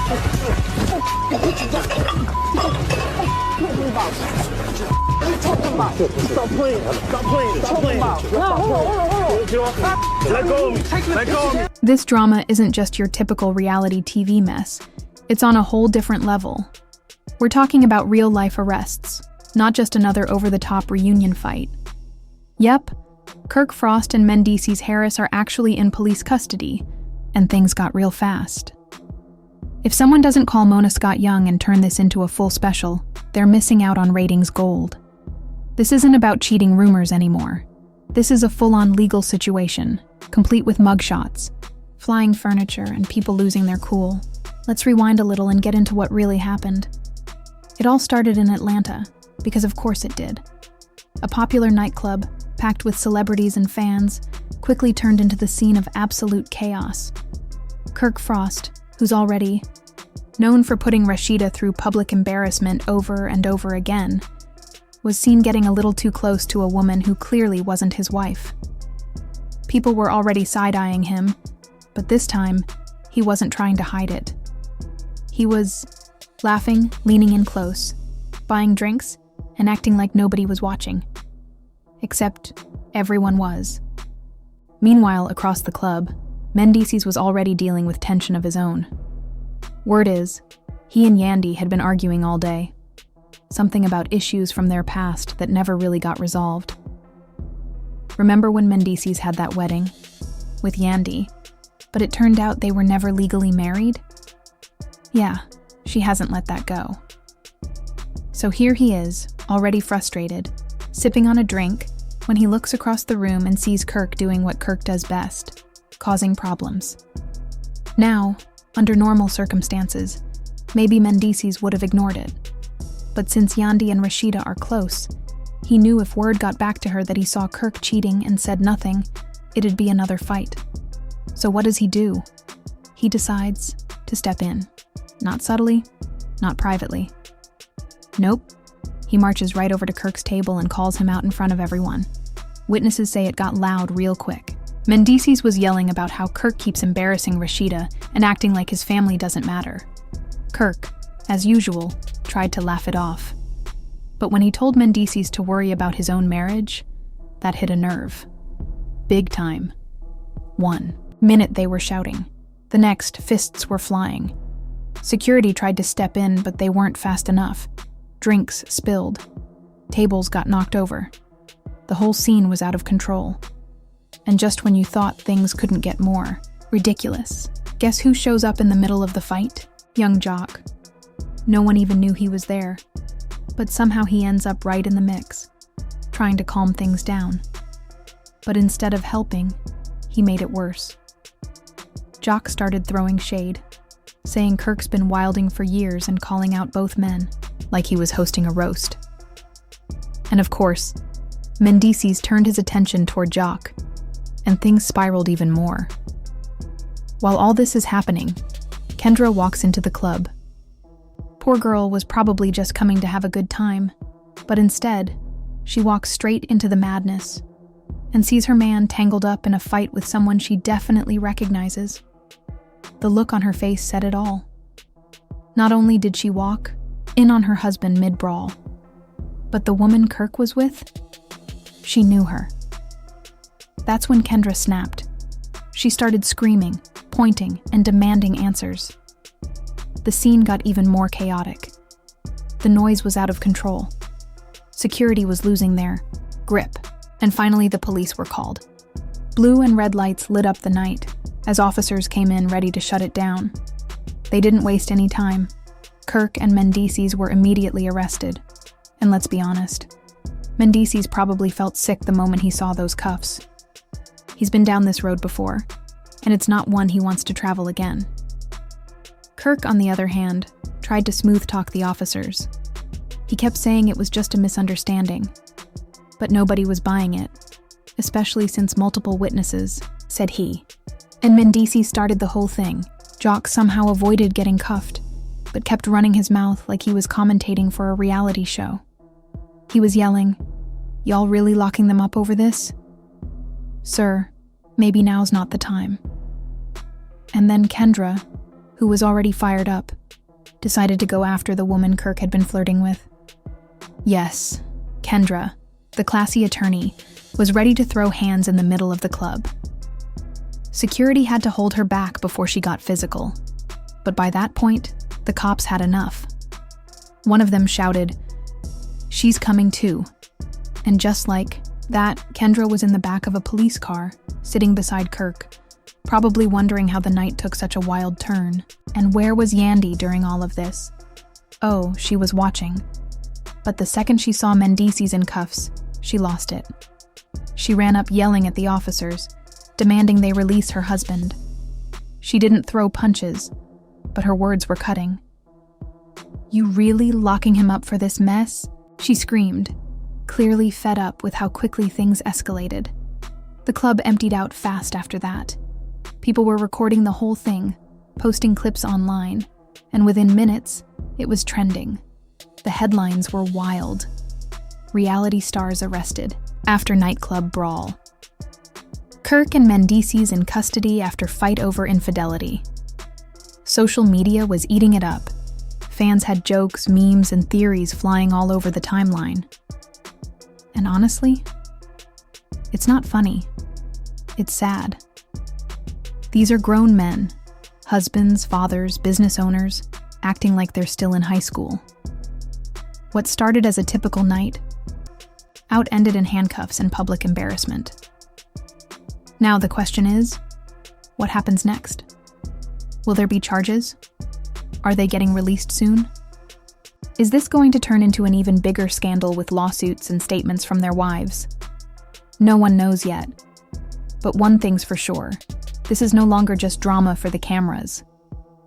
Stop playing. Let go of me. Let go of me. This drama isn't just your typical reality TV mess. It's on a whole different level. We're talking about real-life arrests, not just another over-the-top reunion fight. Yep, Kirk Frost and Mendeecees Harris are actually in police custody, and things got real fast. If someone doesn't call Mona Scott Young and turn this into a full special, they're missing out on ratings gold. This isn't about cheating rumors anymore. This is a full-on legal situation, complete with mugshots, flying furniture, and people losing their cool. Let's rewind a little and get into what really happened. It all started in Atlanta, because of course it did. A popular nightclub, packed with celebrities and fans, quickly turned into the scene of absolute chaos. Kirk Frost, who's already known for putting Rashida through public embarrassment over and over again, was seen getting a little too close to a woman who clearly wasn't his wife. People were already side-eyeing him, but this time, he wasn't trying to hide it. He was laughing, leaning in close, buying drinks, and acting like nobody was watching. Except everyone was. Meanwhile, across the club, Mendeecees was already dealing with tension of his own. Word is, he and Yandy had been arguing all day. Something about issues from their past that never really got resolved. Remember when Mendeecees had that wedding? With Yandy. But it turned out they were never legally married? Yeah, she hasn't let that go. So here he is, already frustrated, sipping on a drink, when he looks across the room and sees Kirk doing what Kirk does best, causing problems. Now, under normal circumstances, maybe Mendeecees would have ignored it. But since Yandy and Rashida are close, he knew if word got back to her that he saw Kirk cheating and said nothing, it'd be another fight. So what does he do? He decides to step in. Not subtly, not privately. Nope. He marches right over to Kirk's table and calls him out in front of everyone. Witnesses say it got loud real quick. Mendeecees was yelling about how Kirk keeps embarrassing Rashida and acting like his family doesn't matter. Kirk, as usual, tried to laugh it off. But when he told Mendeecees to worry about his own marriage, that hit a nerve. Big time. 1 minute they were shouting. The next, fists were flying. Security tried to step in, but they weren't fast enough. Drinks spilled. Tables got knocked over. The whole scene was out of control. And just when you thought things couldn't get more ridiculous, guess who shows up in the middle of the fight? Young Jock. No one even knew he was there. But somehow he ends up right in the mix, trying to calm things down. But instead of helping, he made it worse. Jock started throwing shade, saying Kirk's been wilding for years and calling out both men, like he was hosting a roast. And of course, Mendeecees turned his attention toward Jock, and things spiraled even more. While all this is happening, Kendra walks into the club. Poor girl was probably just coming to have a good time, but instead, she walks straight into the madness and sees her man tangled up in a fight with someone she definitely recognizes. The look on her face said it all. Not only did she walk in on her husband mid-brawl, but the woman Kirk was with, she knew her. That's when Kendra snapped. She started screaming, pointing, and demanding answers. The scene got even more chaotic. The noise was out of control. Security was losing their grip, and finally the police were called. Blue and red lights lit up the night as officers came in ready to shut it down. They didn't waste any time. Kirk and Mendeecees were immediately arrested. And let's be honest, Mendeecees probably felt sick the moment he saw those cuffs. He's been down this road before, and it's not one he wants to travel again. Kirk, on the other hand, tried to smooth-talk the officers. He kept saying it was just a misunderstanding, but nobody was buying it, especially since multiple witnesses said he. And Mendeecees started the whole thing. Jock somehow avoided getting cuffed, but kept running his mouth like he was commentating for a reality show. He was yelling, "Y'all really locking them up over this? Sir, maybe now's not the time." And then Kendra, who was already fired up, decided to go after the woman Kirk had been flirting with. Yes, Kendra, the classy attorney, was ready to throw hands in the middle of the club. Security had to hold her back before she got physical, but by that point, the cops had enough. One of them shouted, "She's coming too." And just like that, Kendra was in the back of a police car, sitting beside Kirk, probably wondering how the night took such a wild turn. And where was Yandy during all of this? Oh, she was watching. But the second she saw Mendeecees in cuffs, she lost it. She ran up yelling at the officers, demanding they release her husband. She didn't throw punches, but her words were cutting. "You really locking him up for this mess?" she screamed, clearly fed up with how quickly things escalated. The club emptied out fast after that. People were recording the whole thing, posting clips online, and within minutes, it was trending. The headlines were wild. Reality stars arrested after nightclub brawl. Kirk and Mendeecees in custody after fight over infidelity. Social media was eating it up. Fans had jokes, memes, and theories flying all over the timeline. And honestly, it's not funny. It's sad. These are grown men, husbands, fathers, business owners, acting like they're still in high school. What started as a typical night ended in handcuffs and public embarrassment. Now the question is, what happens next? Will there be charges? Are they getting released soon? Is this going to turn into an even bigger scandal with lawsuits and statements from their wives? No one knows yet. But one thing's for sure, this is no longer just drama for the cameras.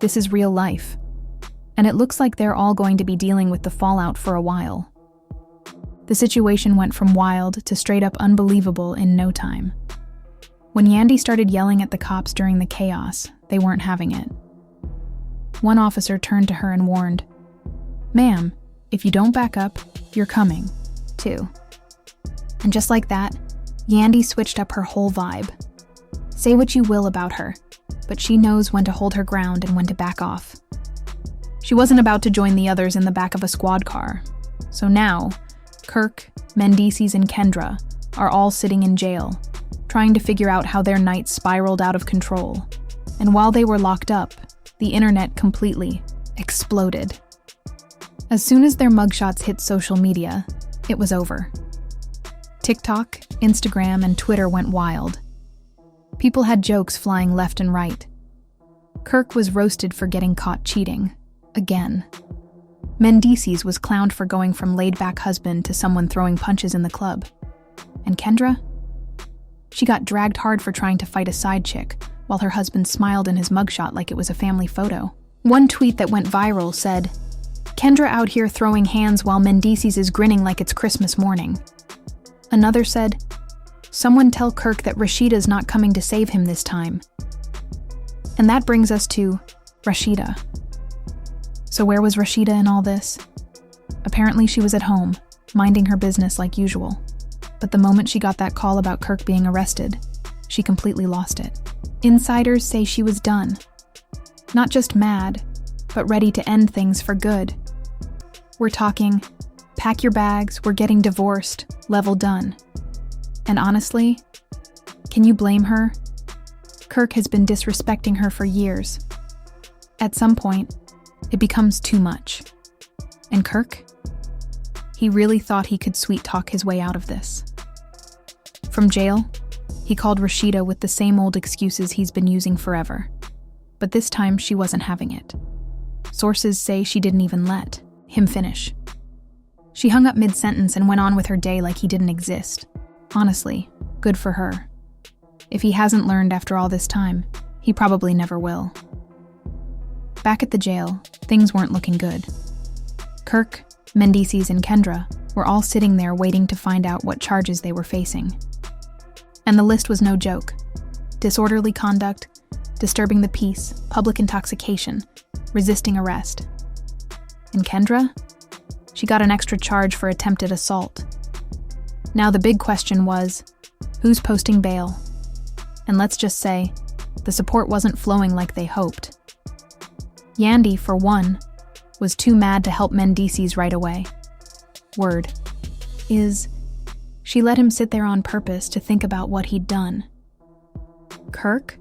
This is real life. And it looks like they're all going to be dealing with the fallout for a while. The situation went from wild to straight up unbelievable in no time. When Yandy started yelling at the cops during the chaos, they weren't having it. One officer turned to her and warned, "Ma'am, if you don't back up, you're coming, too." And just like that, Yandy switched up her whole vibe. Say what you will about her, but she knows when to hold her ground and when to back off. She wasn't about to join the others in the back of a squad car. So now, Kirk, Mendeecees, and Kendra are all sitting in jail, trying to figure out how their night spiraled out of control. And while they were locked up, the internet completely exploded. As soon as their mugshots hit social media, it was over. TikTok, Instagram, and Twitter went wild. People had jokes flying left and right. Kirk was roasted for getting caught cheating, again. Mendeecees was clowned for going from laid-back husband to someone throwing punches in the club. And Kendra? She got dragged hard for trying to fight a side chick, while her husband smiled in his mugshot like it was a family photo. One tweet that went viral said, "Kendra out here throwing hands while Mendeecees is grinning like it's Christmas morning." Another said, "Someone tell Kirk that Rashida's not coming to save him this time." And that brings us to Rashida. So where was Rashida in all this? Apparently she was at home, minding her business like usual. But the moment she got that call about Kirk being arrested, she completely lost it. Insiders say she was done. Not just mad, but ready to end things for good. We're talking, pack your bags, we're getting divorced, level done. And honestly, can you blame her? Kirk has been disrespecting her for years. At some point, it becomes too much. And Kirk? He really thought he could sweet-talk his way out of this. From jail, he called Rashida with the same old excuses he's been using forever. But this time, she wasn't having it. Sources say she didn't even let him finish. She hung up mid-sentence and went on with her day like he didn't exist. Honestly, good for her. If he hasn't learned after all this time, he probably never will. Back at the jail, things weren't looking good. Kirk, Mendeecees, and Kendra were all sitting there waiting to find out what charges they were facing. And the list was no joke. Disorderly conduct, disturbing the peace, public intoxication, resisting arrest. And Kendra? She got an extra charge for attempted assault. Now the big question was, who's posting bail? And let's just say, the support wasn't flowing like they hoped. Yandy, for one, was too mad to help Mendeecees right away. Word is, she let him sit there on purpose to think about what he'd done. Kirk?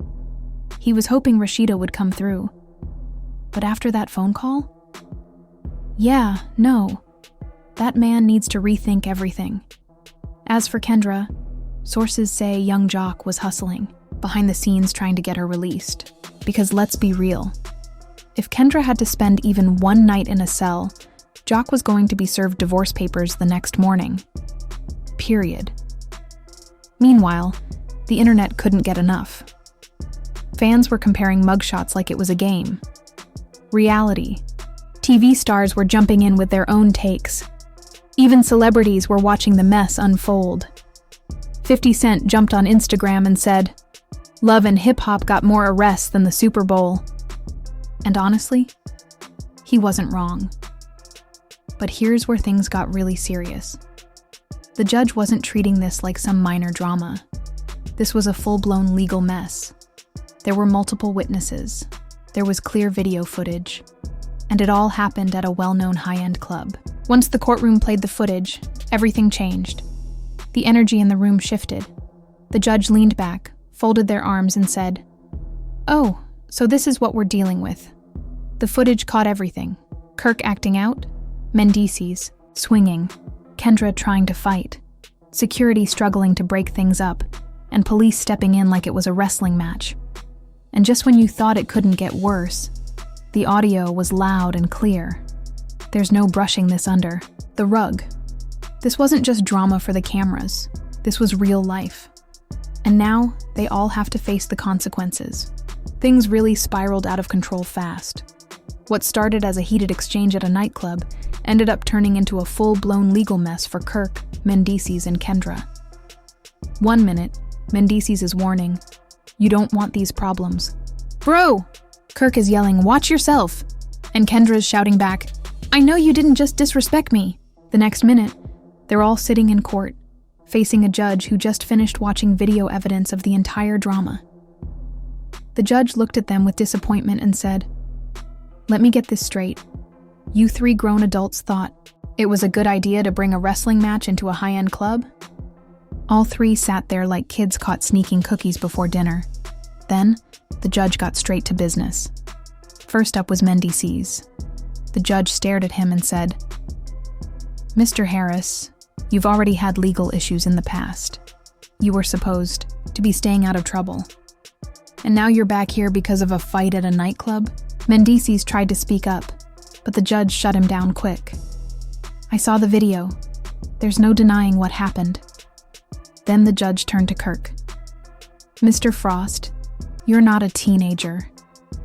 He was hoping Rashida would come through. But after that phone call? Yeah, no. That man needs to rethink everything. As for Kendra, sources say young Jock was hustling, behind the scenes trying to get her released. Because let's be real, if Kendra had to spend even one night in a cell, Jock was going to be served divorce papers the next morning. Period. Meanwhile, the internet couldn't get enough. Fans were comparing mugshots like it was a game. Reality. TV stars were jumping in with their own takes. Even celebrities were watching the mess unfold. 50 Cent jumped on Instagram and said, "Love and hip-hop got more arrests than the Super Bowl." And honestly, he wasn't wrong. But here's where things got really serious. The judge wasn't treating this like some minor drama. This was a full-blown legal mess. There were multiple witnesses. There was clear video footage. And it all happened at a well-known high-end club. Once the courtroom played the footage, everything changed. The energy in the room shifted. The judge leaned back, folded their arms, and said, "Oh, so this is what we're dealing with." The footage caught everything. Kirk acting out, Mendeecees swinging, Kendra trying to fight, security struggling to break things up, and police stepping in like it was a wrestling match. And just when you thought it couldn't get worse, the audio was loud and clear. There's no brushing this under the rug. This wasn't just drama for the cameras. This was real life. And now, they all have to face the consequences. Things really spiraled out of control fast. What started as a heated exchange at a nightclub ended up turning into a full-blown legal mess for Kirk, Mendeecees, and Kendra. 1 minute, Mendeecees is warning, "You don't want these problems." "Bro!" Kirk is yelling, "Watch yourself!" And Kendra is shouting back, "I know you didn't just disrespect me." The next minute, they're all sitting in court, facing a judge who just finished watching video evidence of the entire drama. The judge looked at them with disappointment and said, "Let me get this straight. You 3 grown adults thought it was a good idea to bring a wrestling match into a high-end club?" All 3 sat there like kids caught sneaking cookies before dinner. Then, the judge got straight to business. First up was Mendeecees. The judge stared at him and said, "Mr. Harris, you've already had legal issues in the past. You were supposed to be staying out of trouble. And now you're back here because of a fight at a nightclub?" Mendeecees tried to speak up, but the judge shut him down quick. "I saw the video. There's no denying what happened." Then the judge turned to Kirk. "Mr. Frost, you're not a teenager.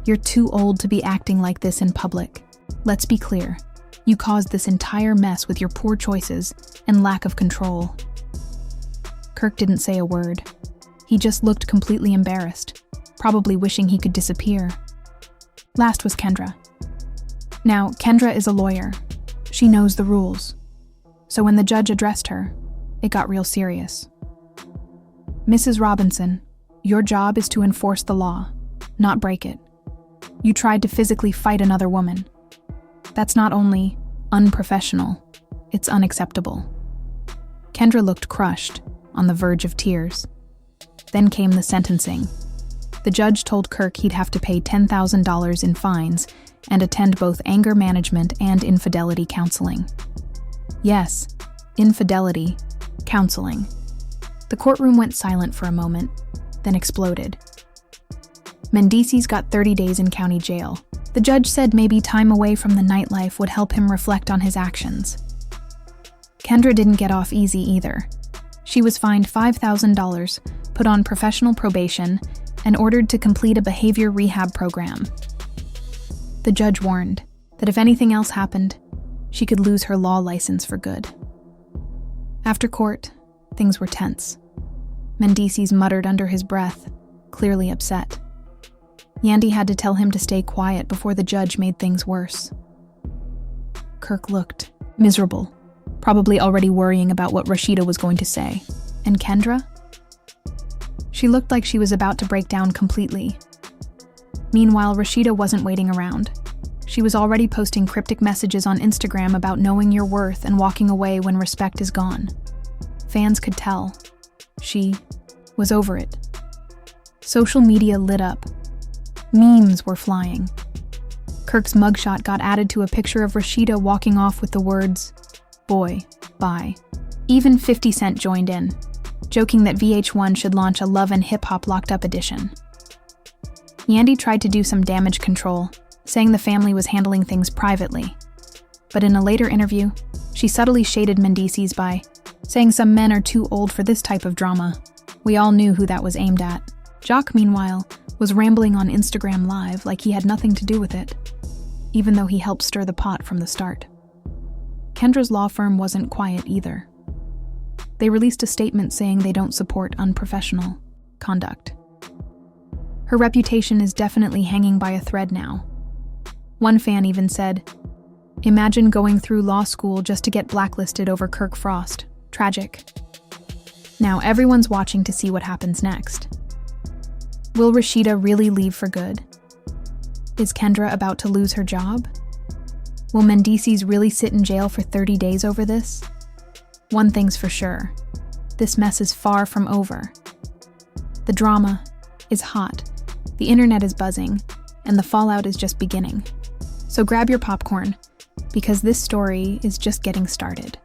You're too old to be acting like this in public. Let's be clear. You caused this entire mess with your poor choices and lack of control." Kirk didn't say a word. He just looked completely embarrassed, probably wishing he could disappear. Last was Kendra. Now, Kendra is a lawyer. She knows the rules. So when the judge addressed her, it got real serious. "Mrs. Robinson, your job is to enforce the law, not break it. You tried to physically fight another woman. That's not only unprofessional, it's unacceptable." Kendra looked crushed, on the verge of tears. Then came the sentencing. The judge told Kirk he'd have to pay $10,000 in fines and attend both anger management and infidelity counseling. Yes, infidelity counseling. The courtroom went silent for a moment, then exploded. Mendeecees got 30 days in county jail. The judge said maybe time away from the nightlife would help him reflect on his actions. Kendra didn't get off easy either. She was fined $5,000, put on professional probation, and ordered to complete a behavior rehab program. The judge warned that if anything else happened, she could lose her law license for good. After court, things were tense. Mendeecees muttered under his breath, clearly upset. Yandy had to tell him to stay quiet before the judge made things worse. Kirk looked miserable, probably already worrying about what Rashida was going to say. And Kendra? She looked like she was about to break down completely. Meanwhile, Rashida wasn't waiting around. She was already posting cryptic messages on Instagram about knowing your worth and walking away when respect is gone. Fans could tell. She was over it. Social media lit up. Memes were flying. Kirk's mugshot got added to a picture of Rashida walking off with the words, "Boy, bye." Even 50 Cent joined in, joking that VH1 should launch a Love and Hip Hop Locked Up edition. Yandy tried to do some damage control, saying the family was handling things privately. But in a later interview, she subtly shaded Mendeecees by saying some men are too old for this type of drama. We all knew who that was aimed at. Jock, meanwhile, was rambling on Instagram Live like he had nothing to do with it, even though he helped stir the pot from the start. Kendra's law firm wasn't quiet either. They released a statement saying they don't support unprofessional conduct. Her reputation is definitely hanging by a thread now. One fan even said, "Imagine going through law school just to get blacklisted over Kirk Frost. Tragic." Now everyone's watching to see what happens next. Will Rashida really leave for good? Is Kendra about to lose her job? Will Mendeecees really sit in jail for 30 days over this? One thing's for sure, this mess is far from over. The drama is hot, the internet is buzzing, and the fallout is just beginning. So grab your popcorn, because this story is just getting started.